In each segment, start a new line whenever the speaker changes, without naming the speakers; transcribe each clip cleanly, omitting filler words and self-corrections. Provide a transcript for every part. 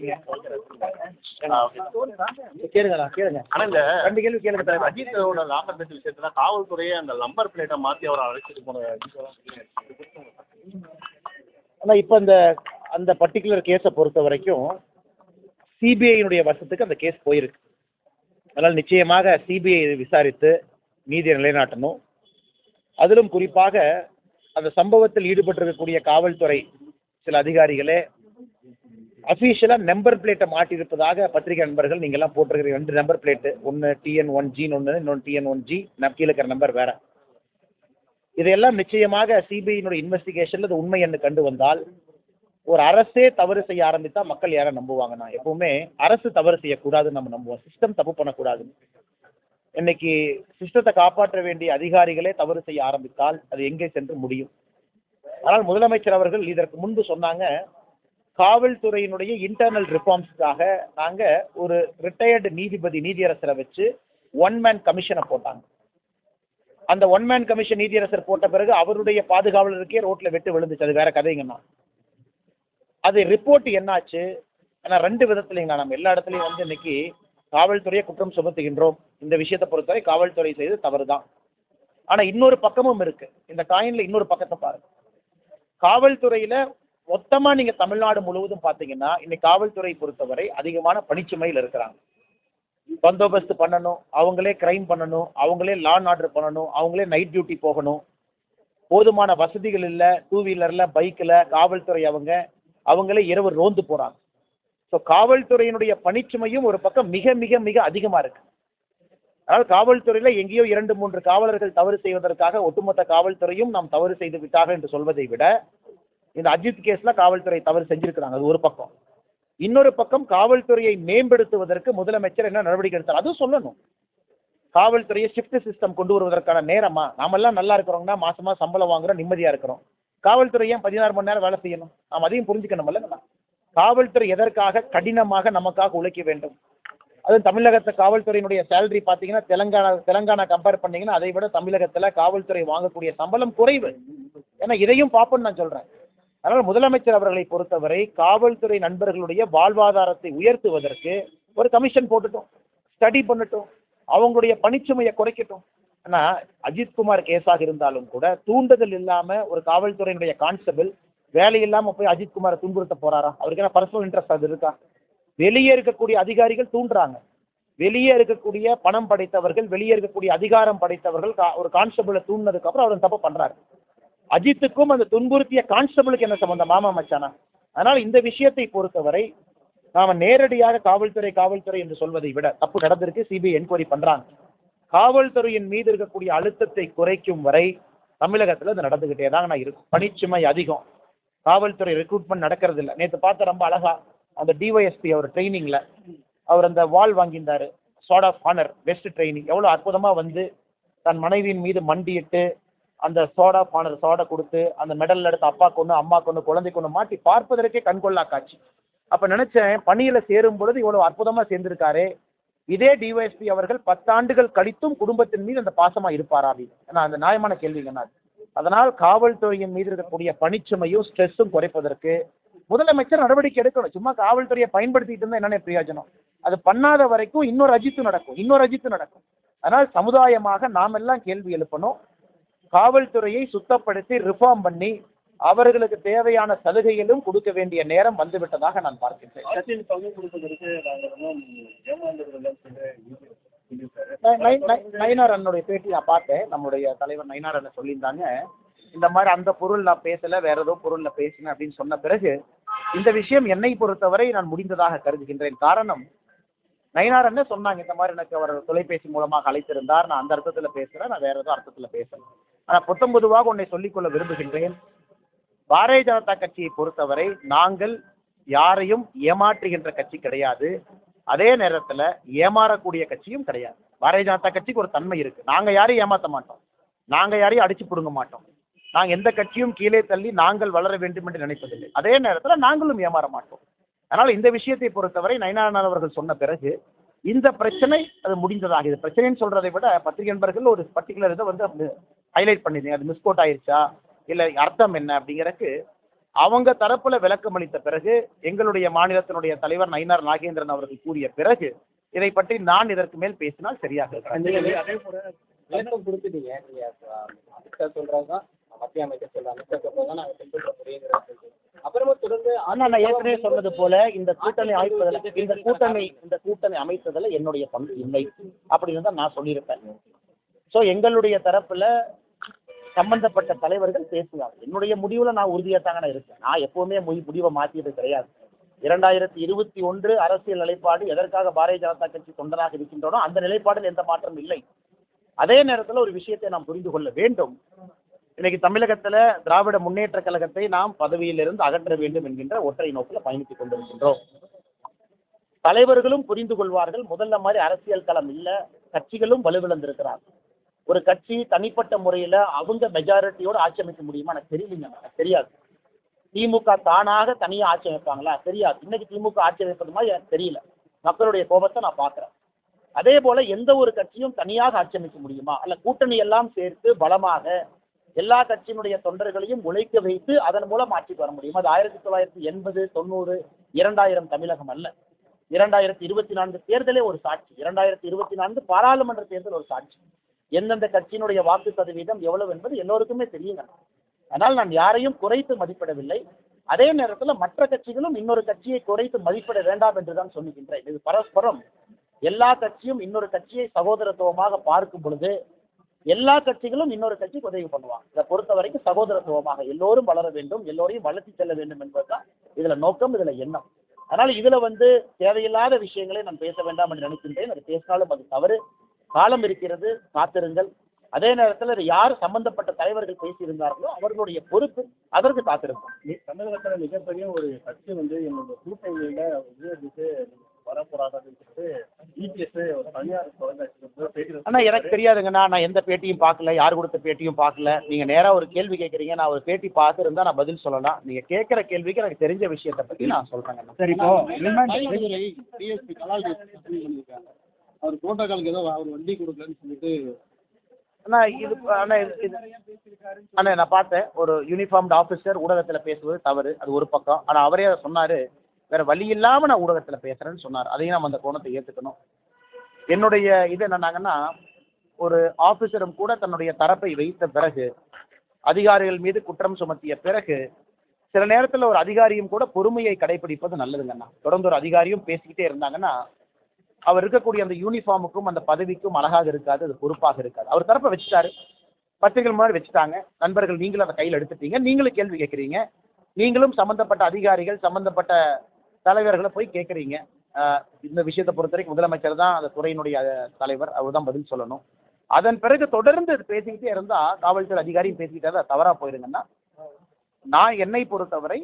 இருக்கீங்க? கேளுங்க.
ஆனா இந்த
2 கேள்வி கேளுங்க தலைவர்.
அஜித்தோட லாபத்து விஷயத்துல காவல்துறையை அந்த நம்பர் பிளேட்டை மாத்தி அவரை அழைச்சிட்டு போன
ஆனால் இப்போ அந்த பர்டிகுலர் கேஸை பொறுத்த வரைக்கும் சிபிஐனுடைய வசத்துக்கு அந்த கேஸ் போயிருக்கு. அதனால் நிச்சயமாக சிபிஐ விசாரித்து நீதியை நிலைநாட்டணும். அதிலும் குறிப்பாக அந்த சம்பவத்தில் ஈடுபட்டிருக்கக்கூடிய காவல்துறை சில அதிகாரிகளே அஃபீஷியலாக நம்பர் பிளேட்டை மாட்டியிருப்பதாக பத்திரிகை நண்பர்கள் நீங்கள்லாம் போட்டிருக்கிறீங்க. 2 நம்பர் பிளேட்டு, ஒன்று TN1G ஒன்று, இன்னொன்று TN1G, கீழே இருக்கிற நம்பர் வேற. இதையெல்லாம் நிச்சயமாக சிபிஐனுடைய இன்வெஸ்டிகேஷனில் அது உண்மை என்று கண்டு வந்தால் ஒரு அரசே தவறு செய்ய ஆரம்பித்தா மக்கள் யாரை நம்புவாங்கன்னா, எப்பவுமே அரசு தவறு செய்யக்கூடாதுன்னு நம்ம நம்புவோம், சிஸ்டம் தப்பு பண்ணக்கூடாது. இன்னைக்கு சிஸ்டத்தை காப்பாற்ற வேண்டிய அதிகாரிகளே தவறு செய்ய ஆரம்பித்தால் அது எங்கே சென்று முடியும்? ஆனால் முதலமைச்சர் அவர்கள் இதற்கு முன்பு சொன்னாங்க, காவல்துறையினுடைய இன்டர்னல் ரிஃபார்ம்ஸுக்காக நாங்கள் ஒரு ரிட்டையர்டு நீதியரசரை வச்சு 1 மேன் கமிஷனை போட்டாங்க. அந்த 1 மேன் கமிஷன் நீதியரசர் போட்ட பிறகு அவருடைய பாதுகாவலருக்கே ரோட்டில் வெட்டு விழுந்துச்சு. அது வேற கதைங்கண்ணா. அது ரிப்போர்ட் என்னாச்சு? ஆனால் 2 விதத்துலைங்களா, நம்ம எல்லா இடத்துலையும் இன்னைக்கு காவல்துறையை குற்றம் சுமத்துகின்றோம். இந்த விஷயத்தை பொறுத்தவரை காவல்துறை செய்து தவறு தான். ஆனால் இன்னொரு பக்கமும் இருக்கு. இந்த காயின்ல இன்னொரு பக்கத்தை பாருங்க. காவல்துறையில மொத்தமாக நீங்கள் தமிழ்நாடு முழுவதும் பார்த்தீங்கன்னா இன்னைக்கு காவல்துறை பொறுத்தவரை அதிகமான பணிச்சுமையில் இருக்கிறாங்க. பந்தோபஸ்து பண்ணணும், அவங்களே கிரைம் பண்ணணும், அவங்களே லா அண்ட் ஆர்டர் பண்ணணும், அவங்களே நைட் டியூட்டி போகணும். போதுமான வசதிகள் இல்லை. 2 வீலரில் பைக்கில் காவல்துறை அவங்களே இரவு ரோந்து போகிறாங்க. ஸோ காவல்துறையினுடைய பணிச்சுமையும் ஒரு பக்கம் மிக மிக மிக அதிகமாக இருக்கு. அதாவது காவல்துறையில் எங்கேயோ 2-3 காவலர்கள் தவறு செய்வதற்காக ஒட்டுமொத்த காவல்துறையும் நாம் தவறு செய்து விட்டார்கள் என்று சொல்வதை விட இந்த அஜித் கேஸில் காவல்துறை தவறு செஞ்சிருக்கிறாங்க. அது ஒரு பக்கம். இன்னொரு பக்கம் காவல்துறையை மேம்படுத்துவதற்கு முதலமைச்சர் என்ன நடவடிக்கை எடுத்தார் அதுவும் சொல்லணும். காவல்துறையை ஷிஃப்ட் சிஸ்டம் கொண்டு வருவதற்கான நேரமா? நாமெல்லாம் நல்லா இருக்கிறோம்னா மாசமா சம்பளம் வாங்குறோம், நிம்மதியாக இருக்கிறோம். காவல்துறை ஏன் 16 மணி நேரம் வேலை செய்யணும்? நாம் அதையும் புரிஞ்சுக்கணும்ல. காவல்துறை எதற்காக கடினமாக நமக்காக உழைக்க வேண்டும்? அதுவும் தமிழகத்தை காவல்துறையினுடைய சேலரி பார்த்தீங்கன்னா தெலங்கானா கம்பேர் பண்ணீங்கன்னா அதை விட தமிழகத்தில் காவல்துறை வாங்கக்கூடிய சம்பளம் குறைவு. ஏன்னா இதையும் பார்ப்போன்னு நான் சொல்கிறேன். அதனால் முதலமைச்சர் அவர்களை பொறுத்தவரை காவல்துறை நண்பர்களுடைய வாழ்வாதாரத்தை உயர்த்துவதற்கு ஒரு கமிஷன் போட்டுட்டோம், ஸ்டடி பண்ணட்டும், அவங்களுடைய பணிச்சுமையை குறைக்கட்டும். ஆனால் அஜித்குமார் கேஸாக இருந்தாலும் கூட தூண்டுதல் இல்லாமல் ஒரு காவல்துறையினுடைய கான்ஸ்டபிள் வேலை இல்லாமல் போய் அஜித்குமாரை துன்புறுத்த போறாரா? அவருக்கு என்ன பர்சனல் இன்ட்ரெஸ்ட் அது இருக்கா? வெளியே இருக்கக்கூடிய அதிகாரிகள் தூண்டுறாங்க. வெளியே இருக்கக்கூடிய பணம் படைத்தவர்கள், வெளியே இருக்கக்கூடிய அதிகாரம் படைத்தவர்கள் ஒரு கான்ஸ்டபிளை தூண்டினதுக்கு அப்புறம் அவர் தப்பு பண்றாரு. அஜித்துக்கும் அந்த துன்புறுத்திய கான்ஸ்டபிளுக்கு என்ன சம்பந்தம்? மாமா மச்சானா? அதனால் இந்த விஷயத்தை பொறுத்தவரை நாம நேரடியாக காவல்துறை என்று சொல்வதை விட தப்பு நடந்திருக்கு, சிபிஐ என்கொயரி பண்றாங்க. காவல்துறையின் மீது இருக்கக்கூடிய அழுத்தத்தை குறைக்கும் வரை தமிழகத்தில் அது நடந்துகிட்டே தாங்க இருக்கும். பணிச்சுமை அதிகம், காவல்துறை ரெக்ரூட்மெண்ட் நடக்கிறது இல்லை. நேற்று பார்த்த ரொம்ப அழகா அந்த டிஒய்எஸ்பி அவர் ட்ரைனிங்ல அவர் அந்த வால் வாங்கியிருந்தாரு, sword of honour best training. எவ்வளோ அற்புதமாக தன் மனைவியின் மீது மண்டியிட்டு அந்த சார்ட் ஆஃப் ஆனர் சார்டை கொடுத்து அந்த மெடல் எடுத்து அப்பா கொண்டு அம்மா கொண்டு குழந்தை கொண்டு மாட்டி பார்ப்பதற்கே கண்கொள்ளா காட்சி. அப்போ நினைச்சேன், பணியில் சேரும் பொழுது இவ்வளோ அற்புதமாக சேர்ந்திருக்காரு. இதே டிஒய்எஸ்பி அவர்கள் 10 ஆண்டுகள் கழித்தும் குடும்பத்தின் மீது அந்த பாசமாக இருப்பாரா அப்படின்னு? ஏன்னா அந்த நியாயமான கேள்விங்க. அதனால் காவல்துறையின் மீது இருக்கக்கூடிய பணிச்சுமையும் ஸ்ட்ரெஸ்ஸும் குறைப்பதற்கு முதலமைச்சர் நடவடிக்கை எடுக்கணும். சும்மா காவல்துறையை பயன்படுத்திட்டு இருந்தால் என்னென்ன பிரயோஜனம்? அது பண்ணாத வரைக்கும் இன்னொரு அஜித்து நடக்கும். அதனால் சமுதாயமாக நாம் எல்லாம் கேள்வி எழுப்பணும். காவல்துறையை சுத்தப்படுத்தி ரிஃபார்ம் பண்ணி அவர்களுக்கு தேவையான சலுகைகளும் கொடுக்க வேண்டிய நேரம் வந்துவிட்டதாக நான் பார்க்கின்றேன். நயினார் அண்ணனுடைய பேட்டி நான் பார்த்தேன். நம்முடைய தலைவர் நயினார் அண்ணன் சொல்லியிருந்தாங்க, இந்த மாதிரி அந்த பொருள் நான் பேசலை, வேற ஏதோ பொருள் நான் பேசினேன் அப்படின்னு சொன்ன பிறகு இந்த விஷயம் என்னை பொறுத்தவரை நான் முடிந்ததாக கருதுகின்றேன். காரணம், நயினார் அண்ணன் சொன்னாங்க, இந்த மாதிரி எனக்கு அவர் தொலைபேசி மூலமாக அழைத்திருந்தார், நான் அந்த அர்த்தத்தில் பேசுகிறேன், நான் வேற ஏதோ அர்த்தத்தில் பேசுகிறேன். ஆனால் பொதுவாக உன்னை சொல்லிக்கொள்ள விரும்புகின்றேன், பாரதிய ஜனதா கட்சியை பொறுத்தவரை நாங்கள் யாரையும் ஏமாற்றுகின்ற கட்சி கிடையாது, அதே நேரத்தில் ஏமாறக்கூடிய கட்சியும் கிடையாது. பாரதிய ஜனதா கட்சிக்கு ஒரு தன்மை இருக்குது, நாங்கள் யாரையும் ஏமாற்ற மாட்டோம், நாங்கள் யாரையும் அடிச்சு பிடுங்க மாட்டோம், நாங்கள் எந்த கட்சியும் கீழே தள்ளி நாங்கள் வளர வேண்டும் என்று நினைப்பதில்லை, அதே நேரத்தில் நாங்களும் ஏமாற மாட்டோம். அதனால் இந்த விஷயத்தை பொறுத்தவரை நயினார் அவர்கள் சொன்ன பிறகு இந்த பிரச்சனை அது முடிந்ததாக. இது பிரச்சனைன்னு சொல்றதை விட பத்திரிகை நண்பர்கள் ஒரு பர்டிகுலர் இதை ஹைலைட் பண்ணிருந்தீங்க, அது மிஸ்கோட் ஆயிடுச்சா இல்லை அர்த்தம் என்ன அப்படிங்கிறதுக்கு அவங்க தரப்புல விளக்கம் அளித்த பிறகு எங்களுடைய மாநிலத்தினுடைய தலைவர் நயினார் நாகேந்திரன் அவர்கள் கூறிய பிறகு இதை பற்றி நான் இதற்கு மேல் பேசினால் சரியாக இருக்காது.
அதே போல
விளக்கம் கொடுத்துட்டீங்க. நீங்க அமைச்சர் சொல்றதுதான், மத்திய அமைச்சர் சொல்ற அமைச்சர் சொல்றதுதான் நாங்கள் பின்பற்ற முடியுங்கிறது. அப்புறமா தொடர்ந்து
ஆனா நான் ஏற்கனவே சொன்னது போல இந்த கூட்டணி அமைப்பதில் இந்த கூட்டணி அமைத்ததுல என்னுடைய பங்கு இல்லை அப்படின்னு தான் நான் சொல்லியிருப்பேன். ஸோ எங்களுடைய தரப்புல சம்பந்தப்பட்ட தலைவர்கள் பேசுவாங்க. என்னுடைய முடிவுல நான் உறுதியாத்தாங்க இருக்கேன். நான் எப்பவுமே முடிவை மாற்றியது கிடையாது. 2021 அரசியல் நிலைப்பாடு எதற்காக பாரதிய ஜனதா கட்சி தொண்டராக இருக்கின்றனோ அந்த நிலைப்பாடில் எந்த மாற்றம் இல்லை. அதே நேரத்தில் ஒரு விஷயத்தை நாம் புரிந்து கொள்ள வேண்டும். இன்னைக்கு தமிழகத்துல திராவிட முன்னேற்ற கழகத்தை நாம் பதவியிலிருந்து அகற்ற வேண்டும் என்கின்ற ஒற்றை நோக்கில் பயணித்துக் கொண்டிருக்கின்றோம். தலைவர்களும் புரிந்து கொள்வார்கள். முதல்ல மாதிரி அரசியல் களம் இல்ல, கட்சிகளும் வலுவிழந்திருக்கிறார். ஒரு கட்சி தனிப்பட்ட முறையில அவங்க மெஜாரிட்டியோட ஆட்சி அமைக்க முடியுமா எனக்கு தெரியலங்க, எனக்கு தெரியாது. திமுக தானாக தனியாக ஆட்சி அமைப்பாங்களா தெரியாது. இன்னைக்கு திமுக ஆட்சி அமைப்பது மாதிரி எனக்கு தெரியல. மக்களுடைய கோபத்தை நான் பார்க்குறேன். அதே போல எந்த ஒரு கட்சியும் தனியாக ஆட்சி அமைக்க முடியுமா? அல்ல கூட்டணி எல்லாம் சேர்த்து பலமாக எல்லா கட்சியினுடைய தொண்டர்களையும் உழைக்க வைத்து அதன் மூலம் ஆட்சிக்கு வர முடியும். அது 1980, 90, 2000 தமிழகம் அல்ல. 2024 தேர்தலே ஒரு சாட்சி. 2024 பாராளுமன்ற தேர்தல் ஒரு சாட்சி. எந்தெந்த கட்சியினுடைய வாக்கு சதவீதம் எவ்வளவு என்பது எல்லோருக்குமே தெரியுங்க. ஆனால் நான் யாரையும் குறைத்து மதிப்பிடவில்லை. அதே நேரத்தில் மற்ற கட்சிகளும் இன்னொரு கட்சியை குறைத்து மதிப்பிட வேண்டாம் என்றுதான் சொல்லுகின்றேன். இது பரஸ்பரம் எல்லா கட்சியும் இன்னொரு கட்சியை சகோதரத்துவமாக பார்க்கும் பொழுது எல்லா கட்சிகளும் இன்னொரு கட்சிக்கு உதவி பண்ணுவாங்க. இதை பொறுத்த வரைக்கும் சகோதரத்துவமாக எல்லோரும் வளர வேண்டும், எல்லோரையும் வளர்த்தி செல்ல வேண்டும் என்பதுதான் இதுல நோக்கம், இதுல எண்ணம். அதனால இதுல தேவையில்லாத விஷயங்களை நான் பேச வேண்டாம் என்று நினைக்கின்றேன். அது பேசினாலும் அது தவறு. காலம் இருக்கிறது, காத்திருங்கள். அதே நேரத்தில் யார் சம்பந்தப்பட்ட தலைவர்கள் பேசியிருந்தார்களோ அவர்களுடைய பொறுப்பு அதற்கு காத்திருக்கும்.
தமிழகத்தில் மிகப்பெரிய ஒரு கட்சி என்னோட கூட்டணியில உபயோகித்து வரப்போறாங்கன்னு சொல்லிட்டு இபிஎஸ் ஒரு தனியார் தொலைக்காட்சி.
ஆனா எனக்கு தெரியாதுங்கண்ணா, நான் எந்த பேட்டியும் பார்க்கல, யார் கொடுத்த பேட்டியும் பார்க்கல. நீங்க நேரா ஒரு கேள்வி கேட்குறீங்க, நான் ஒரு பேட்டி பார்த்துருந்தா நான் பதில் சொல்லலாம். நீங்க கேட்குற கேள்விக்கு எனக்கு தெரிஞ்ச விஷயத்தை பற்றி நான் சொல்றேங்கண்ணா.
சரி, இப்போ
டிஎஸ்பி கலால் பண்ணியிருக்காங்க. அவர் புரோட்டோகாலுக்கு ஏதோ அவர் வண்டி கொடுக்கலன்னு சொல்லிட்டு.
அண்ணா நான் பார்த்தேன், ஒரு யூனிஃபார்ம்டு ஆஃபீஸர் ஊடகத்தில் பேசுவது தவறு, அது ஒரு பக்கம். ஆனால் அவரே அதை சொன்னார், வேற வழி இல்லாமல் நான் ஊடகத்தில் பேசுகிறேன்னு சொன்னார். அதையும் நம்ம அந்த கோணத்தை ஏற்றுக்கணும். என்னுடைய இது என்னன்னாங்கன்னா, ஒரு ஆஃபீஸரும் கூட தன்னுடைய தரப்பை வைத்த பிறகு அதிகாரிகள் மீது குற்றம் சுமத்திய பிறகு சில நேரத்தில் ஒரு அதிகாரியும் கூட பொறுமையை கடைபிடிப்பது நல்லதுங்கண்ணா. தொடர்ந்து ஒரு அதிகாரியும் பேசிக்கிட்டே இருந்தாங்கன்னா அவர் இருக்கக்கூடிய அந்த யூனிஃபார்முக்கும் அந்த பதவிக்கும் அழகாக இருக்காது, அது பொறுப்பாக இருக்காது. அவர் தரப்பை வச்சுட்டாரு, பத்திரிகைகள் முன்னாடி வச்சுட்டாங்க, நண்பர்கள் நீங்களும் அதை கையில் எடுத்துட்டீங்க, நீங்களும் கேள்வி கேட்குறீங்க, நீங்களும் சம்மந்தப்பட்ட அதிகாரிகள் சம்மந்தப்பட்ட தலைவர்களை போய் கேட்குறீங்க. இந்த விஷயத்தை பொறுத்த வரைக்கும் முதலமைச்சர் தான் அந்த துறையினுடைய தலைவர், அவர் தான் பதில் சொல்லணும். அதன் பிறகு தொடர்ந்து அது பேசிக்கிட்டே இருந்தால் காவல்துறை அதிகாரியும் பேசிக்கிட்டே அது தவறாக போயிருங்கன்னா, நான் என்னை பொறுத்தவரை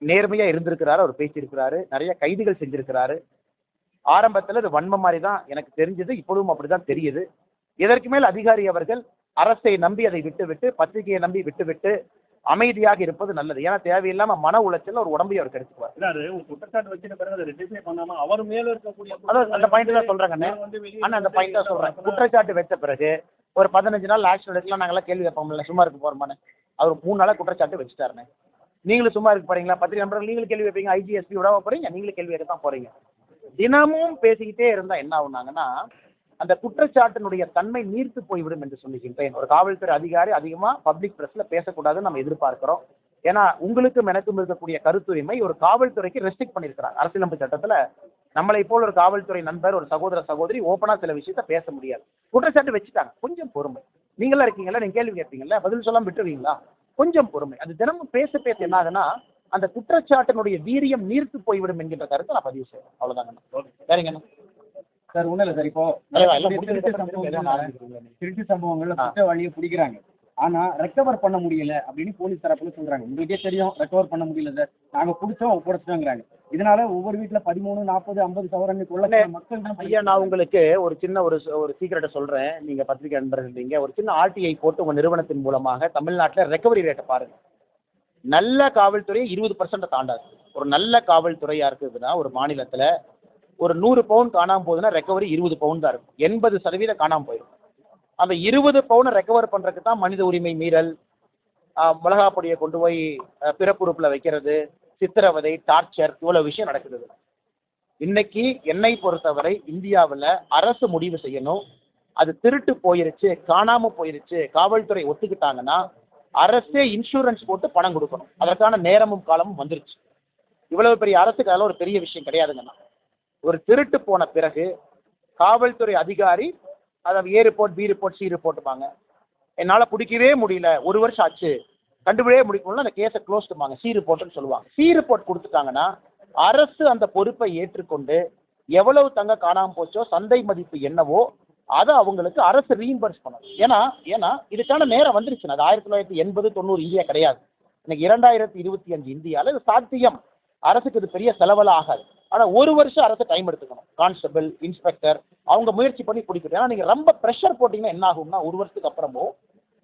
நேர்மையாக இருந்திருக்கிறாரு, அவர் பேசியிருக்கிறாரு, நிறைய கைதுகள் செஞ்சிருக்கிறாரு. ஆரம்பத்தில் அது வன்மம் மாதிரி தான் எனக்கு தெரிஞ்சது, இப்பொழுதும் அப்படிதான் தெரியுது. இதற்கு மேல் அதிகாரி அவர்கள் அரசை நம்பி அதை விட்டுவிட்டு, பத்திரிகையை நம்பி விட்டுவிட்டு அமைதியாக இருப்பது நல்லது. ஏன்னா தேவையில்லாம மன உளைச்சல் ஒரு உடம்பை அவர் கெடுத்துக்குவார்.
குற்றச்சாட்டு வச்சிட்ட பிறகு அதை ரெட்டிஃபை பண்ணாம அவர் மேல இருக்கக்கூடிய
அந்த பாயிண்ட் தான் சொல்றாங்க. ஆனா அந்த பாயிண்ட் தான் சொல்றேன். குற்றச்சாட்டு வச்ச பிறகு ஒரு 15 நாள் ஆக்ஷன் எடுக்கலாம், நாங்களாம் கேள்வி வைப்போம்ல, சும்மா இருக்க போறோமானே. அவர் 3 நாளா குற்றச்சாட்டு வச்சுட்டாருன்னு. நீங்களும் சும்மா இருக்க போறீங்களா? பத்திரிகை நண்பர்கள் நீங்களும் கேள்வி வைப்பீங்க, ஐஜிஎஸ்பி விடாம போறீங்க, நீங்களும் கேள்வி வைக்க தான் போறீங்க. தினமும் பேசிக்கிட்டே இருந்தா என்ன ஆகுனாங்கன்னா அந்த குற்றச்சாட்டினுடைய தன்மை நீர்த்து போய்விடும் என்று சொல்லுகின்றேன். ஒரு காவல்துறை அதிகாரி அதிகமா பப்ளிக் பிரஸ்ல பேசக்கூடாதுன்னு நம்ம எதிர்பார்க்கிறோம். ஏன்னா உங்களுக்கும் எனக்கும் இருக்கக்கூடிய கருத்துரிமை ஒரு காவல்துறைக்கு ரெஸ்ட்ரிக்ட் பண்ணியிருக்கிறாங்க. அரசியலமைப்பு சட்டத்துல நம்மளை போல் ஒரு காவல்துறை நண்பர், ஒரு சகோதர சகோதரி ஓப்பனா சில விஷயத்த பேச முடியாது. குற்றச்சாட்டு வச்சுட்டாங்க, கொஞ்சம் பொறுமை. நீங்களா இருக்கீங்களா, நீங்க கேள்வி கேட்பீங்கல்ல, பதில் சொல்லாம விட்டுருவீங்களா? கொஞ்சம் பொறுமை. அது தினமும் பேச பேச என்ன ஆகுதுன்னா அந்த குற்றச்சாட்டினுடைய வீரியம் நீர்த்து போய்விடும் என்கின்ற கருத்தை நான் பதிவு செய்யறேன். அவ்வளவுதாங்க. சரிங்கண்ணா.
சார் ஒன்றும் இல்லை சார். இப்போ திருட்டு சம்பவங்கள்ல குற்றவாளியை பிடிக்கிறாங்க, ஆனா ரெக்கவர் பண்ண முடியல அப்படின்னு போலீஸ் தரப்புல சொல்றாங்க. உங்களுக்கே தெரியும், ரெக்கவர் பண்ண முடியல சார், நாங்க பிடிச்சோம் ஒப்படைச்சிட்டோங்கிறாங்க. இதனால ஒவ்வொரு வீட்டுல 13, 40, 50 சவரன் கொள்ள மக்கள் தான்.
ஐயா நான் உங்களுக்கு ஒரு சின்ன ஒரு சீக்கிரட்டை சொல்றேன். நீங்க பத்திரிகை நண்பர்கள், நீங்க ஒரு சின்ன RTI போட்டு உங்க நிறுவனத்தின் மூலமாக தமிழ்நாட்டில் ரெக்கவரி ரேட்டை பாருங்க. நல்ல காவல்துறை 20% தாண்டாது. ஒரு நல்ல காவல்துறையா இருக்குதுன்னா ஒரு மாநிலத்துல ஒரு 100 பவுன் காணாம போகுதுன்னா ரெக்கவரி 20 பவுன் தான் இருக்கும். 80% காணாம போயிடும். அந்த 20 பவுனை ரெக்கவர் பண்றதுக்கு தான் மனித உரிமை மீறல், மிளகா பொடியை கொண்டு போய் பிறப்புறுப்பில் வைக்கிறது, சித்திரவதை, டார்ச்சர், இவ்வளோ விஷயம் நடக்குது. இன்னைக்கு என்னை பொறுத்தவரை இந்தியாவில் அரசு முடிவு செய்யணும், அது திருட்டு போயிருச்சு, காணாமல் போயிருச்சு, காவல்துறை ஒத்துக்கிட்டாங்கன்னா அரசே இன்சூரன்ஸ் போட்டு பணம் கொடுக்கணும். அதற்கான நேரமும் காலமும் வந்துருச்சு. இவ்வளவு பெரிய அரசுக்கு அதெல்லாம் ஒரு பெரிய விஷயம் கிடையாதுங்கண்ணா. ஒரு திருட்டு போன பிறகு காவல்துறை அதிகாரி அதை ஏ ரிப்போர்ட், பி ரிப்போர்ட், சி ரிப்போர்ட்டுப்பாங்க. என்னால் பிடிக்கவே முடியல, 1 வருஷம் ஆச்சு, கண்டுபிடிக்கவே முடிக்கணும்னா அந்த கேஸை க்ளோஸ்டுமாங்க, சி ரிப்போர்ட்டுன்னு சொல்லுவாங்க. சி ரிப்போர்ட் கொடுத்துட்டாங்கன்னா அரசு அந்த பொறுப்பை ஏற்றுக்கொண்டு எவ்வளவு தங்க காணாமல் போச்சோ, சந்தை மதிப்பு என்னவோ அதை அவங்களுக்கு அரசு ரீஇம்பர்ஸ் பண்ணணும். ஏன்னா இதுக்கான நேரம் வந்துருச்சுன்னா, அது 1980, 90 இந்தியா கிடையாது. இன்னைக்கு 2025 இந்தியாவில் இது சாத்தியம். அரசுக்கு இது பெரிய செலவெல்லாம் ஆகாது. ஆனால் 1 வருஷம் அரசு டைம் எடுத்துக்கணும். கான்ஸ்டபிள், இன்ஸ்பெக்டர் அவங்க முயற்சி பண்ணி பிடிக்கணும். ஏன்னா நீங்கள் ரொம்ப ப்ரெஷர் போட்டிங்கன்னா என்ன ஆகும்னா, 1 வருஷத்துக்கு அப்புறமும்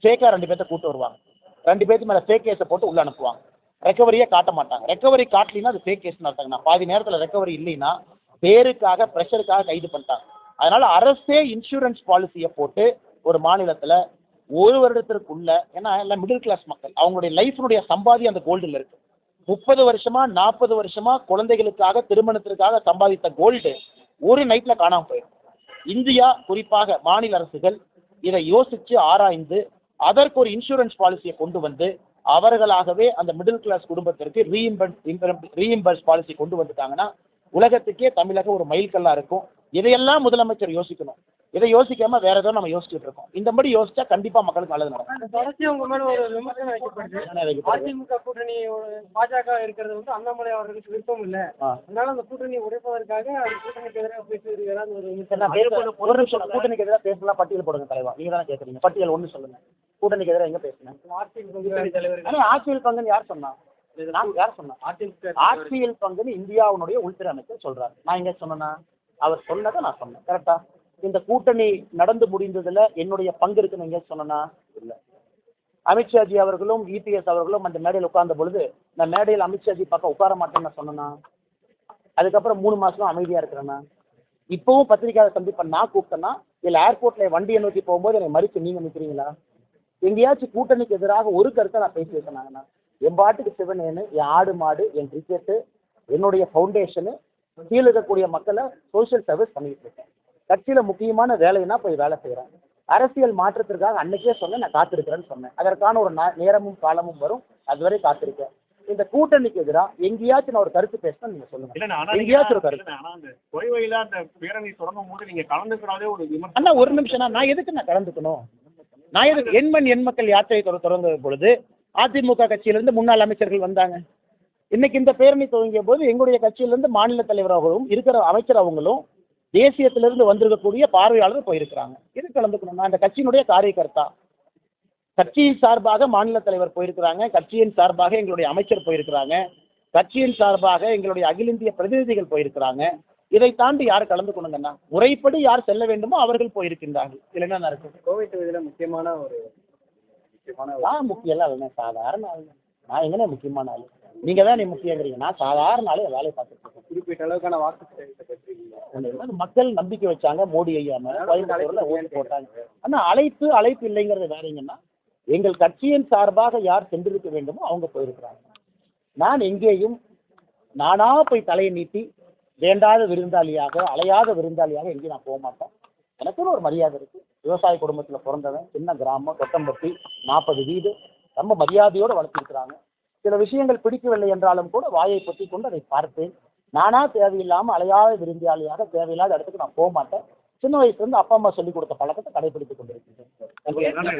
ஃபேக்காக 2 பேர்த்த கூட்டு வருவாங்க. 2 பேர்த்து மேலே ஃபேக் கேஸை போட்டு உள்ளே அனுப்புவாங்க. ரெக்கவரியே காட்ட மாட்டாங்க. ரெக்கவரி காட்டலின்னா அது ஃபேக் கேஸ் நடத்தாங்கண்ணா. பாதி நேரத்தில் ரெக்கவரி இல்லைன்னா பேருக்காக, ப்ரெஷருக்காக கைது பண்ணிட்டாங்க. அதனால் அரசே இன்சூரன்ஸ் பாலிசியை போட்டு ஒரு மாநிலத்தில் 1 வருடத்திற்குள்ள, ஏன்னா எல்லாம் மிடில் கிளாஸ் மக்கள், அவங்களுடைய லைஃபினுடைய சம்பாதி அந்த கோல்டில் இருக்குது. 30 வருஷமா 40 வருஷமா குழந்தைகளுக்காக, திருமணத்திற்காக சம்பாதித்த கோல்டு ஒரு நைட்டில் காணாமல் போயிடும். இந்தியா, குறிப்பாக மாநில அரசுகள் இதை யோசித்து ஆராய்ந்து அதற்கு ஒரு இன்சூரன்ஸ் பாலிசியை கொண்டு வந்து அவர்களாகவே அந்த மிடில் கிளாஸ் குடும்பத்திற்கு ரீஇம்பர்ஸ் பாலிசி கொண்டு வந்துட்டாங்கன்னா உலகத்துக்கே தமிழகம் ஒரு மைல்கல்லாக இருக்கும். இதையெல்லாம் முதலமைச்சர் யோசிக்கணும். இதை யோசிக்காம வேற ஏதோ நம்ம யோசிச்சுட்டு இருக்கோம். இந்த மாதிரி யோசிச்சா கண்டிப்பா மக்களுக்கு நல்லது நடக்கும்.
தொடர்ச்சியா உங்க மேல ஒரு விமர்சனம் வைக்கப்படுது. அதிமுக கூட்டணி பாஜக இருக்கிறது வந்து அண்ணாமலை அவர்களுக்கு விருப்பம் இல்ல, அதனால அந்த கூட்டணி உடைப்பதற்காக அது கூட்டணிக்கு எதிராக பேசுகிறார்.
ஒரு நிமிஷம், கூட்டணிக்கு எதிராக பேசலாம் பட்டியல் போடுங்க தலைவா. நீங்க தானே கேட்குறீங்க, பட்டியல் ஒன்று சொல்லுங்க. கூட்டணிக்கு எதிராக எங்க பேசுனேன்? ஆட்சியில் பங்குன்னு யார் சொன்னா? யார் சொன்னா? ஆட்சியில் பங்குன்னு இந்தியாவுடைய உள்துறை அமைச்சர் சொல்றாரு. நான் எங்க சொன்னேன்னா, அவர் சொன்னதை நான் சொன்னேன். கரெக்டா? இந்த கூட்டணி நடந்து முடிந்ததுல என்னுடைய பங்கு இருக்குன்னு எங்க சொன்னா இல்ல. அமித்ஷாஜி அவர்களும் இபிஎஸ் அவர்களும் அந்த மேடையில் உட்கார்ந்த பொழுது நான் மேடையில் அமித்ஷாஜி பக்கம் உட்கார மாட்டேன்னு நான் சொன்னேன்னா, அதுக்கப்புறம் 3 மாசம் அமைதியா இருக்கிறேன்னா, இப்பவும் பத்திரிகையாளர் சந்திப்பை நான் கூப்பிட்டேன்னா இல்லை ஏர்போர்ட்ல வண்டியை நோக்கி போகும்போது என்னை மறித்து நீங்க நிற்கிறீங்களா? எங்கேயாச்சும் கூட்டணிக்கு எதிராக ஒரு கருத்தை நான் பேசி வைக்கணாங்கண்ணா, என் பாட்டுக்கு சிவனேன்னு, என் ஆடு மாடு, என் கிரிக்கெட்டு, என்னுடைய ஃபவுண்டேஷனு, கீழே இருக்கக்கூடிய மக்களை சோஷியல் சர்வீஸ் பண்ணிட்டு இருக்கேன். கட்சியில் முக்கியமான வேலைன்னா போய் வேலை செய்கிறேன். அரசியல் மாற்றத்திற்காக அன்னைக்கே சொன்னேன், நான் காத்திருக்கிறேன்னு சொன்னேன். அதற்கான ஒரு நேரமும் காலமும் வரும், அதுவரை காத்திருக்கேன். இந்த கூட்டணிக்கு எதிராக எங்கேயாச்சும் நான் ஒரு கருத்து பேசினா நீங்க சொல்லுங்க. எங்கேயாச்சும் ஒரு கருத்து
பேரணி தொடங்கும் போது நீங்க கலந்துக்கிறாலே ஒரு
அண்ணா, ஒரு நிமிஷம், நான் எதுக்கு நான் கலந்துக்கணும்? நான் எதுக்கு? எண் மக்கள் யாத்திரை தொடங்க பொழுது அதிமுக கட்சியிலிருந்து முன்னாள் அமைச்சர்கள் வந்தாங்க. இன்னைக்கு இந்த பேரணி துவங்கிய போது எங்களுடைய கட்சியிலிருந்து மாநில தலைவராகவும் இருக்கிற அமைச்சர் அவங்களும் தேசியத்திலிருந்து வந்திருக்கக்கூடிய பார்வையாளர் போயிருக்கிறாங்க. இது கலந்துக்கணும். நான் அந்த கட்சியினுடைய காரியகர்த்தா. கட்சியின் சார்பாக மாநில தலைவர் போயிருக்கிறாங்க, கட்சியின் சார்பாக எங்களுடைய அமைச்சர் போயிருக்கிறாங்க, கட்சியின் சார்பாக எங்களுடைய அகில இந்திய பிரதிநிதிகள் போயிருக்கிறாங்க. இதை தாண்டி யார் கலந்துக்கணுங்கன்னா, முறைப்படி யார் செல்ல வேண்டுமோ அவர்கள் போயிருக்கின்றார்கள். இதில் என்ன இருக்கு?
கோவிட் இதில் முக்கியமான
நான் முக்கியம் இல்லை, சாதாரண ஆள். நான் எங்கன்னே முக்கியமான ஆள்? நீங்க தான் நீ முக்கியங்கிறீங்க. நான் சாதாரண ஆளே வேலையை பார்த்துட்டு இருக்கேன்.
குறிப்பிட்ட அளவுக்கான வாக்கு
மக்கள் நம்பிக்கை வச்சாங்க மோடி ஐயாம, ஓட்டு போட்டாங்க. ஆனா அழைப்பு இல்லைங்கிறது வேறீங்கன்னா, எங்கள் கட்சியின் சார்பாக யார் சென்றிருக்க வேண்டுமோ அவங்க போயிருக்கிறாங்க. நான் எங்கேயும் நானா போய் தலையை நீட்டி வேண்டாத விருந்தாளியாக, அலையாத விருந்தாளியாக எங்கேயும் நான் போக மாட்டேன். எனக்குன்னு ஒரு மரியாதை இருக்கு. விவசாய குடும்பத்தில் பிறந்தவன், சின்ன கிராமம், கொட்டம்பட்டி, 40 வீடு, ரொம்ப மரியாதையோடு வளர்த்திருக்கிறாங்க. சில விஷயங்கள் பிடிக்கவில்லை என்றாலும் கூட வாயை பொத்தி கொண்டு அதை பார்ப்பேன். நானா தேவையில்லாமல் அலையாத விருந்தாளியாக தேவையில்லாத இடத்துக்கு நான் போக மாட்டேன். சின்ன வயசுலேருந்து அப்பா அம்மா சொல்லிக் கொடுத்த பழக்கத்தை கடைபிடித்துக் கொண்டிருக்கிறேன்.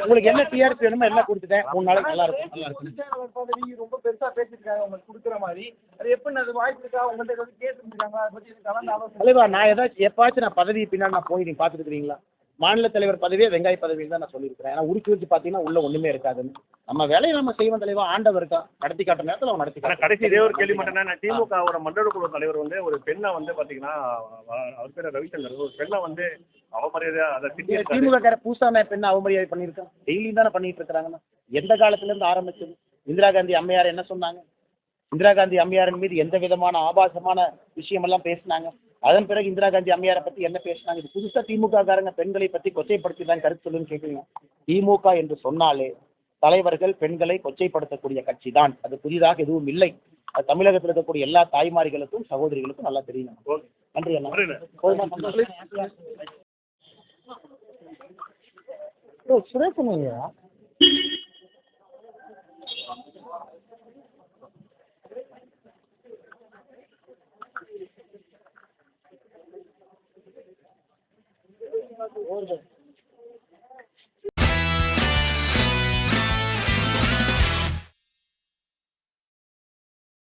உங்களுக்கு என்ன டிஆர்பி வேணுமோ எல்லாம் கொடுத்துட்டேன். 3 நாளைக்கு நல்லா இருக்கும்.
ரொம்ப பெருசா பேசிருக்காங்க உங்களுக்கு கொடுக்குற மாதிரி. அது எப்படி அது வாய்ப்பு இருக்கா? உங்கள்கிட்ட வந்து கேட்டுருக்காங்க, அதை பற்றி கலந்து ஆலோசனை.
தலைவா, நான் ஏதாச்சும் எப்பாச்சும் நான் பதவி பின்னால் நான் போய் நீங்கள் பார்த்துருக்கிறீங்களா? மாநில தலைவர் பதவியே வெங்காய பதவியில் தான் நான் சொல்லியிருக்கிறேன். ஏன்னா உரிச்சு பார்த்தீங்கன்னா உள்ள ஒன்றுமே இருக்காதுன்னு. நம்ம வேலையை நம்ம செய்வோம் தலைவா. ஆண்டவர் இருக்கா, நடத்தி காட்டுற நேரத்தில் அவன் நடத்தி காட்டுறான்.
கடைசி இதே ஒரு கேள்வி மட்டும் தான். திமுகவோட மண்டல குழு தலைவர் வந்து ஒரு பெண்ணை வந்து பார்த்தீங்கன்னா, அவர் பேர் ரவிச்சந்திரன், ஒரு பெண்ணை வந்து அவமரியாதை அதை
திமுக பூசாம பெண்ணை அவமரியாதை பண்ணியிருக்கான். டெய்லியும் தானே பண்ணிட்டு இருக்கிறாங்கன்னா. எந்த காலத்திலேருந்து ஆரம்பிச்சது? இந்திரா காந்தி அம்மையார் என்ன சொன்னாங்க? இந்திரா காந்தி அம்மையாரின் மீது எந்த விதமான ஆபாசமான விஷயமெல்லாம் பேசினாங்க? அதன் பிறகு இந்திரா காந்தி அம்மையாரை பற்றி என்ன பேசினாங்க? இது புதுசாக திமுக காரங்க பெண்களை பற்றி கொச்சைப்படுத்தி தான் கருத்து சொல்லுன்னு கேட்குறீங்க. திமுக என்று சொன்னாலே தலைவர்கள் பெண்களை கொச்சைப்படுத்தக்கூடிய கட்சி தான். அது புதிதாக எதுவும் இல்லை. அது தமிழகத்தில் இருக்கக்கூடிய எல்லா தாய்மார்களுக்கும் சகோதரிகளுக்கும் நல்லா தெரியும். நன்றி அண்ணா. போதுமா? சுரேஷ் ஓகே.